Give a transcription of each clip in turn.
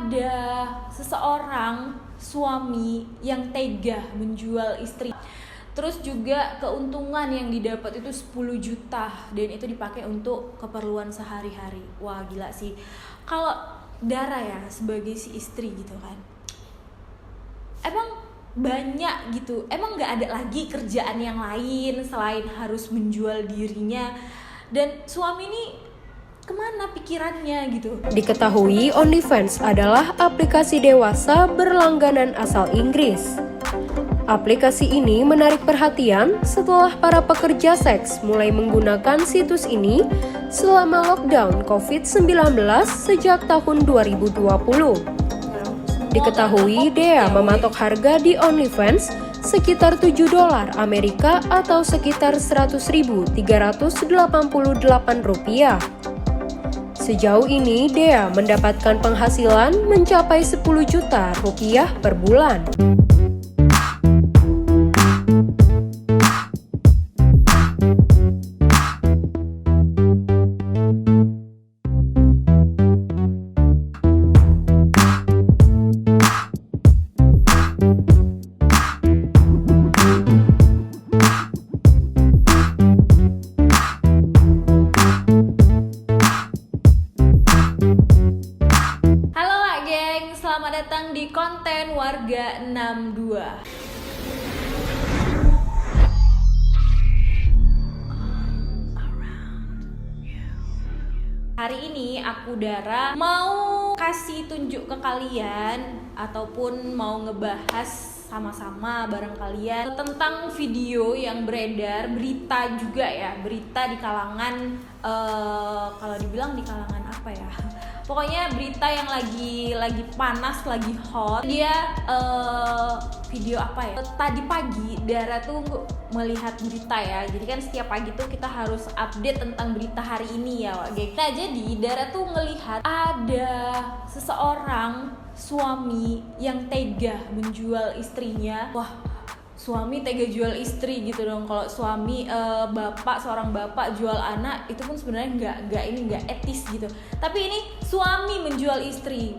ada seseorang suami yang tega menjual istri. Terus juga keuntungan yang didapat itu 10 juta dan itu dipakai untuk keperluan sehari-hari. Wah, gila sih. Kalau Dara ya sebagai si istri gitu kan, emang banyak gitu, emang gak ada lagi kerjaan yang lain selain harus menjual dirinya, dan suami ini kemana pikirannya gitu. Diketahui OnlyFans adalah aplikasi dewasa berlangganan asal Inggris. Aplikasi ini menarik perhatian setelah para pekerja seks mulai menggunakan situs ini selama lockdown COVID-19 sejak tahun 2020. Diketahui Dea mematok harga di OnlyFans sekitar $7 Amerika atau sekitar Rp100.388. Sejauh ini Dea mendapatkan penghasilan mencapai 10 juta rupiah per bulan. Selamat datang di konten Warga 62. Hari ini aku Dara mau kasih tunjuk ke kalian ataupun mau ngebahas sama-sama bareng kalian tentang video yang beredar, berita juga ya, berita di kalangan kalau dibilang di kalangan apa ya? Pokoknya berita yang lagi panas, lagi hot. Dia video apa ya? Tadi pagi Dara tuh melihat berita ya. Jadi kan setiap pagi tuh kita harus update tentang berita hari ini ya, geng. Nah, jadi Dara tuh ngelihat ada seseorang suami yang tega menjual istrinya. Wah, suami tega jual istri gitu dong. Kalau suami seorang bapak jual anak itu pun sebenarnya nggak etis gitu. Tapi ini suami menjual istri.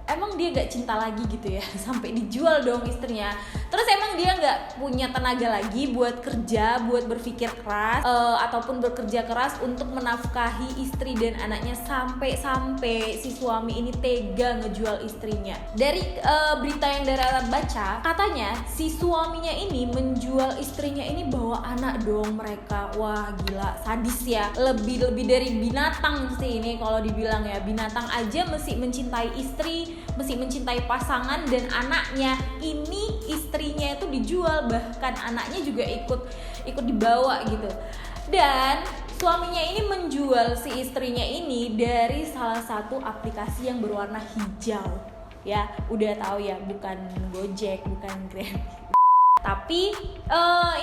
Emang dia nggak cinta lagi gitu ya sampai dijual dong istrinya. Terus emang dia nggak punya tenaga lagi buat kerja, buat berpikir keras ataupun bekerja keras untuk menafkahi istri dan anaknya, sampai si suami ini tega ngejual istrinya. Dari berita yang Dara baca, katanya si suaminya ini menjual istrinya ini bawa anak dong mereka. Wah, gila, sadis ya. Lebih dari binatang sih ini kalau dibilang ya. Binatang aja mesti mencintai istri, mesti mencintai pasangan dan anaknya. Ini istrinya itu dijual, bahkan anaknya juga ikut dibawa gitu. Dan suaminya ini menjual si istrinya ini dari salah satu aplikasi yang berwarna hijau. Ya, udah tahu ya, bukan Gojek, bukan Grab. Tapi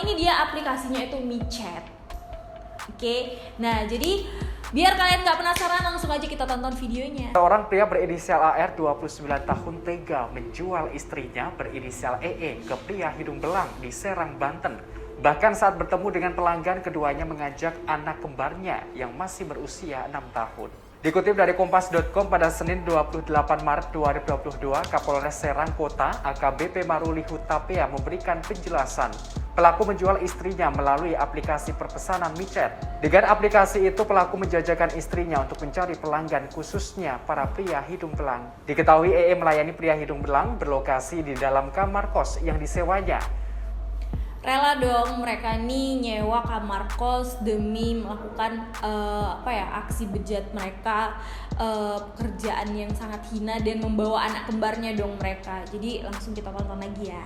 ini dia aplikasinya itu micet. Oke. Nah, jadi biar kalian gak penasaran, langsung aja kita tonton videonya. Seorang pria berinisial AR 29 tahun tega menjual istrinya berinisial EE ke pria hidung belang di Serang, Banten. Bahkan saat bertemu dengan pelanggan, keduanya mengajak anak kembarnya yang masih berusia 6 tahun. Dikutip dari Kompas.com pada Senin 28 Maret 2022, Kapolres Serang Kota AKBP Maruli Hutapea memberikan penjelasan. Pelaku menjual istrinya melalui aplikasi perpesanan micet. Dengan aplikasi itu, pelaku menjajakan istrinya untuk mencari pelanggan, khususnya para pria hidung belang. Diketahui EE melayani pria hidung belang berlokasi di dalam kamar kos yang disewanya. Rela dong mereka nih nyewa kamar kos demi melakukan aksi bejat mereka, pekerjaan yang sangat hina dan membawa anak kembarnya dong mereka. Jadi langsung kita tonton lagi ya.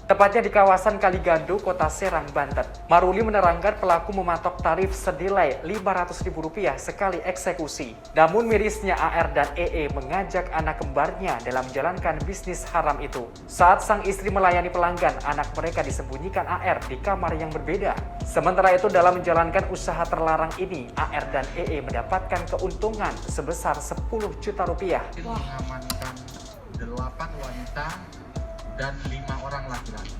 Tepatnya di kawasan Kaligandu, Kota Serang, Banten. Maruli menerangkan pelaku mematok tarif senilai Rp500.000 sekali eksekusi. Namun mirisnya AR dan EE mengajak anak kembarnya dalam menjalankan bisnis haram itu. Saat sang istri melayani pelanggan, anak mereka disembunyikan AR di kamar yang berbeda. Sementara itu dalam menjalankan usaha terlarang ini, AR dan EE mendapatkan keuntungan sebesar Rp10 juta. Mengamankan 8 wanita dan 5 orang laki-laki.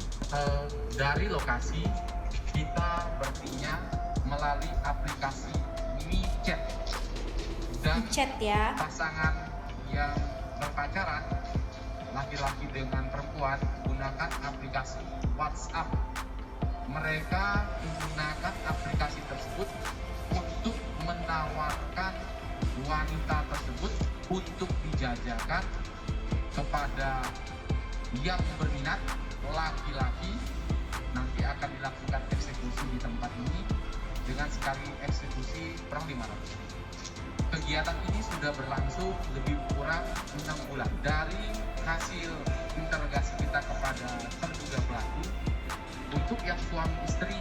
Dari lokasi kita berpindah melalui aplikasi micet dan Micet ya. pasangan yang berpacaran, laki-laki dengan perempuan, gunakan aplikasi WhatsApp. Mereka menggunakan aplikasi tersebut untuk menawarkan wanita tersebut untuk dijajakan kepada yang berminat laki-laki. Nanti akan dilakukan eksekusi di tempat ini dengan sekali eksekusi kurang 500. Kegiatan ini sudah berlangsung lebih kurang 6 bulan. Dari hasil interogasi kita kepada terduga pelaku, untuk yang suami istri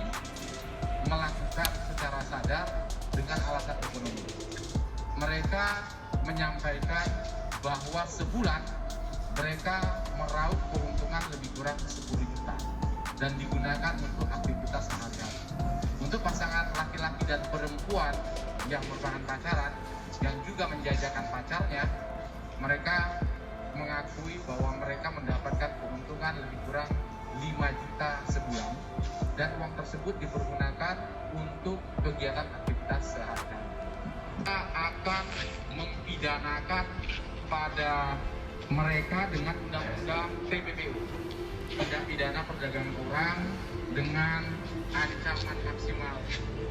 melakukan secara sadar dengan alasan ekonomi. Mereka menyampaikan bahwa sebulan mereka meraup keuntungan lebih kurang 10 juta dan digunakan untuk aktivitas sehari-hari. Untuk pasangan laki-laki dan perempuan yang merupakan pacaran, yang juga menjajakan pacarnya, mereka mengakui bahwa mereka mendapatkan keuntungan lebih kurang 5 juta sebulan, dan uang tersebut dipergunakan untuk kegiatan aktivitas sehari-hari. Kita akan mempidanakan pada mereka dengan undang-undang TPPU, tindak pidana perdagangan orang, dengan ancaman maksimal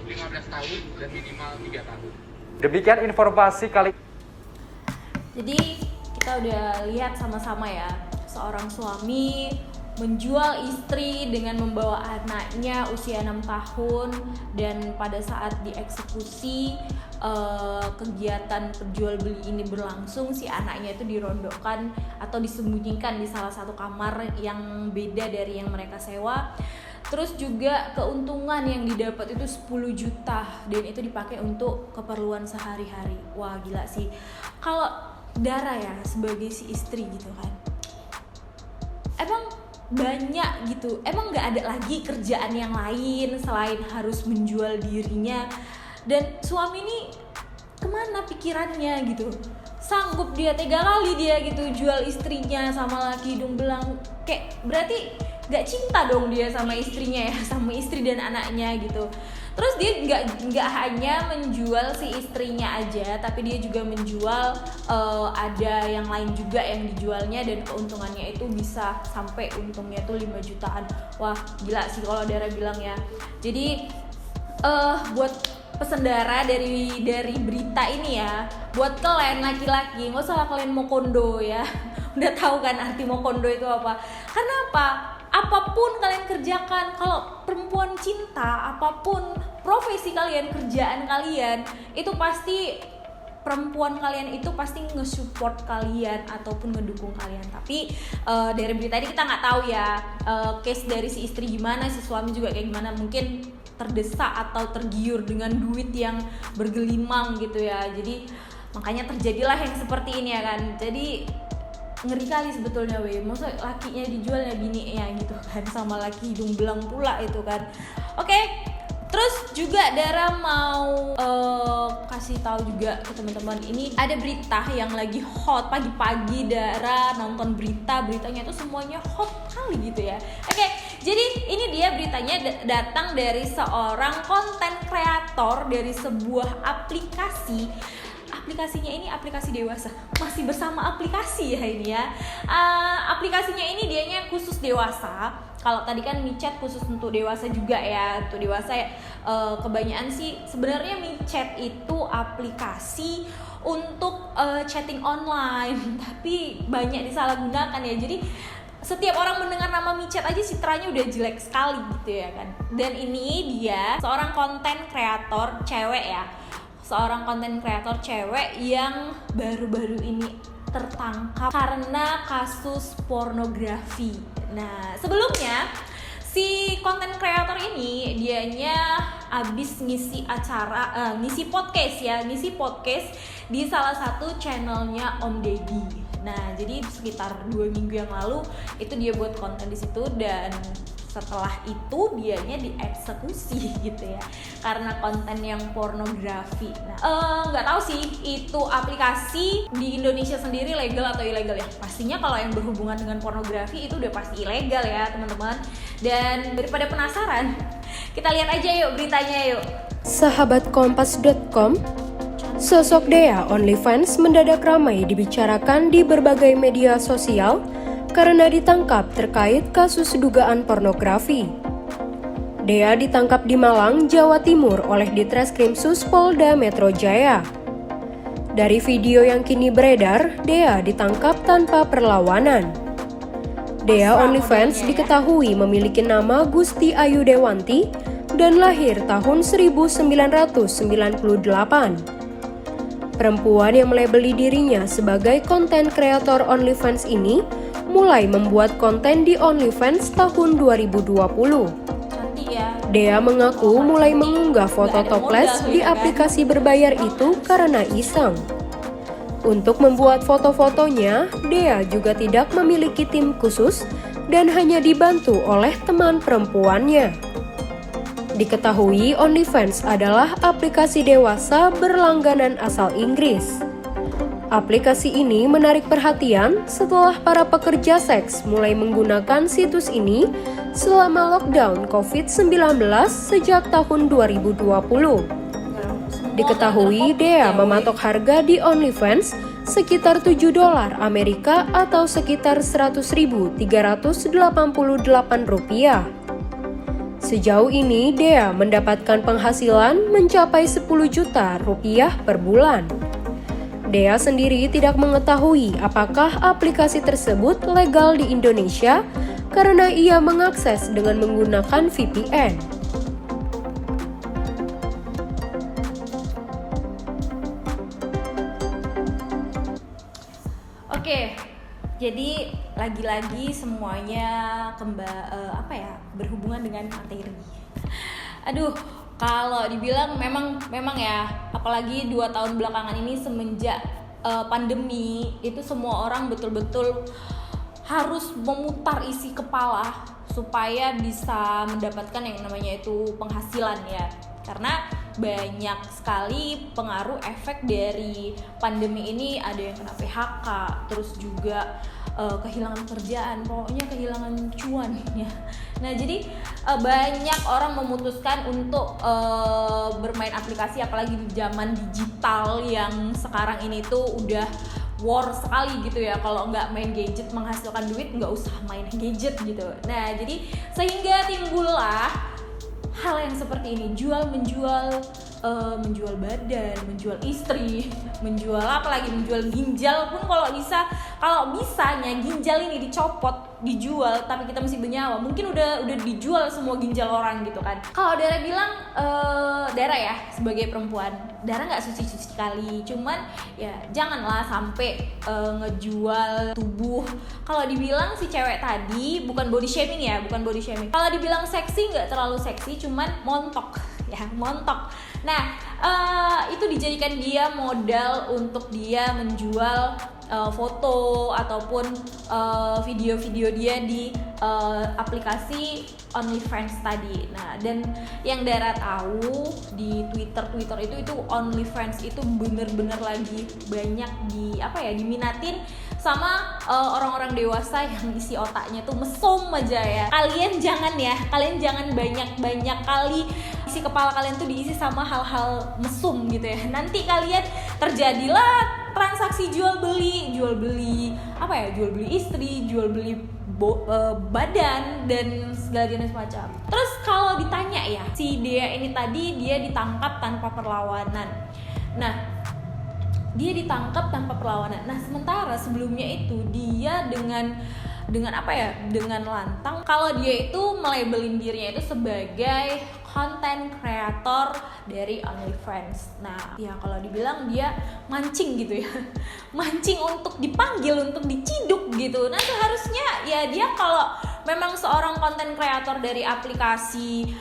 15 tahun dan minimal 3 tahun. Demikian informasi kali. Jadi kita udah lihat sama-sama ya, seorang suami menjual istri dengan membawa anaknya usia 6 tahun, dan pada saat dieksekusi kegiatan perjual beli ini berlangsung, si anaknya itu dirondokkan atau disembunyikan di salah satu kamar yang beda dari yang mereka sewa. Terus juga keuntungan yang didapat itu 10 juta dan itu dipakai untuk keperluan sehari-hari. Wah gila sih. Kalau Dara ya sebagai si istri gitu kan, emang banyak gitu, emang gak ada lagi kerjaan yang lain selain harus menjual dirinya. Dan suami ini kemana pikirannya gitu, sanggup dia 3 kali dia gitu jual istrinya sama laki hidung belang. Kayak berarti gak cinta dong dia sama istrinya ya, sama istri dan anaknya gitu. Terus dia nggak hanya menjual si istrinya aja, tapi dia juga menjual ada yang lain juga yang dijualnya, dan keuntungannya itu bisa sampai untungnya tuh 5 jutaan. Wah gila sih kalau Dara bilang ya. Jadi buat pesen Dara dari berita ini ya, buat kalian laki-laki nggak usah kalian mau kondo ya. Udah tahu kan arti mau kondo itu apa? Karena apa? Apapun kalian kerjakan, kalau perempuan cinta, apapun profesi kalian, kerjaan kalian, itu pasti perempuan kalian itu pasti nge-support kalian ataupun ngedukung kalian. Tapi dari berita ini kita nggak tahu ya case dari si istri gimana, si suami juga kayak gimana, mungkin terdesak atau tergiur dengan duit yang bergelimang gitu ya. Jadi makanya terjadilah yang seperti ini ya kan. Jadi ngeri kali sebetulnya masa lakinya dijual ya bininya gitu kan, sama laki hidung belang pula itu kan. Oke, terus juga Dara mau kasih tahu juga ke teman-teman, ini ada berita yang lagi hot pagi-pagi. Dara nonton beritanya itu semuanya hot kali gitu ya. Oke, jadi ini dia beritanya datang dari seorang konten kreator dari sebuah aplikasi. Aplikasinya ini aplikasi dewasa, masih bersama aplikasi ya ini ya. Aplikasinya ini dianya khusus dewasa. Kalau tadi kan michat khusus untuk dewasa juga ya, untuk dewasa ya. Kebanyakan sih sebenarnya michat itu aplikasi untuk chatting online, tapi banyak disalahgunakan ya. Jadi setiap orang mendengar nama michat aja citranya udah jelek sekali gitu ya kan. Dan ini dia seorang konten kreator cewek ya. Seorang konten kreator cewek yang baru-baru ini tertangkap karena kasus pornografi. Nah, sebelumnya si konten kreator ini dianya abis ngisi acara, ngisi podcast di salah satu channelnya Om Deddy. Nah, jadi sekitar 2 minggu yang lalu itu dia buat konten di situ, dan setelah itu dianya dieksekusi gitu ya karena konten yang pornografi. Nah, nggak tahu sih itu aplikasi di Indonesia sendiri legal atau ilegal ya. Pastinya kalau yang berhubungan dengan pornografi itu udah pasti ilegal ya teman-teman. Dan daripada penasaran, kita lihat aja yuk beritanya yuk. Sahabatkompas.com, Sosok Dea OnlyFans mendadak ramai dibicarakan di berbagai media sosial karena ditangkap terkait kasus dugaan pornografi. Dea ditangkap di Malang, Jawa Timur oleh Ditreskrimsus Polda Metro Jaya. Dari video yang kini beredar, Dea ditangkap tanpa perlawanan. Dea OnlyFans diketahui memiliki nama Gusti Ayu Dewanti dan lahir tahun 1998. Perempuan yang melabeli dirinya sebagai konten kreator OnlyFans ini mulai membuat konten di OnlyFans tahun 2020. Dea mengaku mulai mengunggah foto topless di aplikasi berbayar itu karena iseng. Untuk membuat foto-fotonya, Dea juga tidak memiliki tim khusus dan hanya dibantu oleh teman perempuannya. Diketahui OnlyFans adalah aplikasi dewasa berlangganan asal Inggris. Aplikasi ini menarik perhatian setelah para pekerja seks mulai menggunakan situs ini selama lockdown COVID-19 sejak tahun 2020. Diketahui Dea mematok harga di OnlyFans sekitar $7 Amerika atau sekitar Rp100.388. Sejauh ini, Dea mendapatkan penghasilan mencapai 10 juta rupiah per bulan. Dea sendiri tidak mengetahui apakah aplikasi tersebut legal di Indonesia karena ia mengakses dengan menggunakan VPN. Oke, jadi lagi-lagi semuanya berhubungan dengan materi. Aduh, kalau dibilang memang ya, apalagi 2 tahun belakangan ini semenjak pandemi itu semua orang betul-betul harus memutar isi kepala supaya bisa mendapatkan yang namanya itu penghasilan ya. Karena banyak sekali pengaruh efek dari pandemi ini, ada yang kena PHK, terus juga kehilangan kerjaan, pokoknya kehilangan cuan ya. Nah jadi banyak orang memutuskan untuk bermain aplikasi, apalagi di zaman digital yang sekarang ini tuh udah war sekali gitu ya. Kalau nggak main gadget menghasilkan duit, nggak usah main gadget gitu. Nah jadi sehingga timbullah hal yang seperti ini, menjual badan, menjual istri, menjual ginjal pun kalau bisanya ginjal ini dicopot, dijual, tapi kita masih bernyawa, mungkin udah dijual semua ginjal orang gitu kan. Kalau Dara bilang, Dara ya sebagai perempuan, Dara nggak suci kali, cuman ya janganlah sampai ngejual tubuh. Kalau dibilang si cewek tadi bukan body shaming. Kalau dibilang seksi nggak terlalu seksi, cuman montok. Nah, itu dijadikan dia modal untuk dia menjual foto ataupun video-video dia di aplikasi OnlyFans tadi. Nah, dan yang Dara tahu di Twitter itu OnlyFans itu bener-bener lagi banyak diminatin sama orang-orang dewasa yang isi otaknya tuh mesum aja ya. Kalian jangan banyak kali isi kepala kalian tuh diisi sama hal-hal mesum gitu ya. Nanti kalian terjadilah transaksi jual beli istri, jual beli badan dan segala jenis macam. Terus kalau ditanya ya, si Dea ini tadi dia ditangkap tanpa perlawanan. Nah, Nah, sementara sebelumnya itu dia dengan lantang kalau dia itu melabelin dirinya itu sebagai konten kreator dari OnlyFans. Nah, ya kalau dibilang dia mancing gitu ya. Mancing untuk dipanggil, untuk diciduk gitu. Nah, seharusnya ya dia kalau memang seorang konten kreator dari aplikasi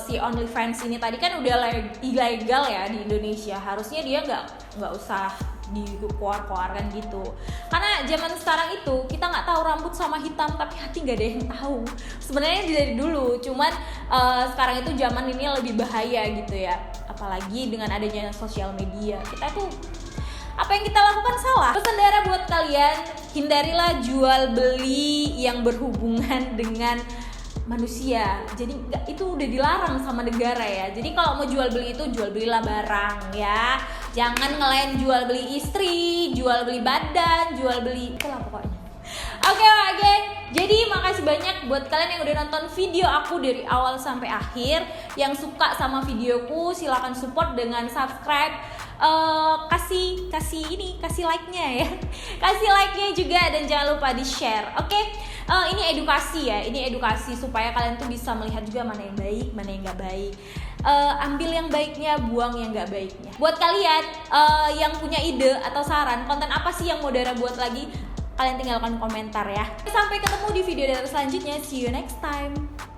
si OnlyFans ini tadi kan udah ilegal ya di Indonesia. Harusnya dia nggak usah dikeluar-keluarkan gitu. Karena zaman sekarang itu kita nggak tahu rambut sama hitam, tapi hati nggak ada yang tahu. Sebenarnya dari dulu, cuman sekarang itu zaman ini lebih bahaya gitu ya. Apalagi dengan adanya sosial media, kita tuh apa yang kita lakukan salah. Pesan Dara buat kalian, hindarilah jual beli yang berhubungan dengan manusia. Jadi itu udah dilarang sama negara ya. Jadi kalau mau jual beli itu jual belilah barang ya, Jangan ngelain jual beli istri, jual beli badan, jual beli itulah pokoknya. Oke geng, jadi makasih banyak buat kalian yang udah nonton video aku dari awal sampai akhir. Yang suka sama videoku silahkan support dengan subscribe, kasih like-nya ya, kasih like-nya juga, dan jangan lupa di share. Oke, ini edukasi ya, ini edukasi supaya kalian tuh bisa melihat juga mana yang baik, mana yang nggak baik. Ambil yang baiknya, buang yang nggak baiknya. Buat kalian yang punya ide atau saran konten apa sih yang mau Dara buat lagi, kalian tinggalkan komentar ya. Sampai ketemu di video Dara selanjutnya. See you next time.